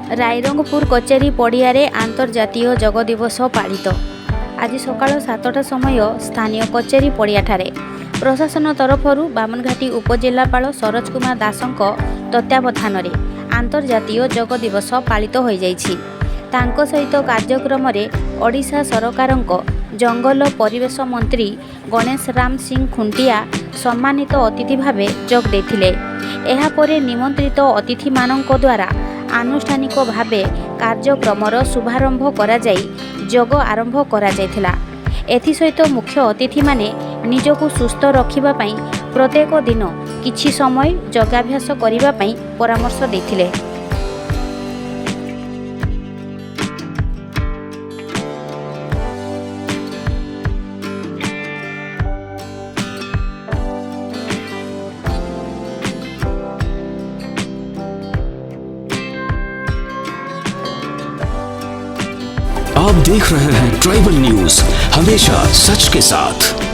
रायरंगपुर कचेरी पड़ियारे आंतर्जातीय योग दिवस पालित। आज सकाळ 7टा समय स्थानीय कचेरी पड़ियाठारे प्रशासन तरफर बामनघाटी उपजिलापाल सरोज कुमार दासंक तत्वावधान आंतर्जातीय योग दिवस पालित हो जाइछि। तांको सहित कार्यक्रम में ओडिशा सरकारक जंगल परिवेश मंत्री गणेश राम सिंह खुंटिया सम्मानित अतिथि भावे जोग देथिले। एहा परे निमंत्रित अतिथि मानक द्वारा आनुष्ठानिक भावे कार्यक्रमर शुभारंभ करा जाई योग आरंभ करा जायथिला। एथि सहित मुख्य अतिथि माने निजको सुस्थ रखिबा पई प्रत्येक दिन किछि समय योगाभ्यास करिबा पई परामर्श देथिले। आप देख रहे हैं ट्राइबल न्यूज, हमेशा सच के साथ।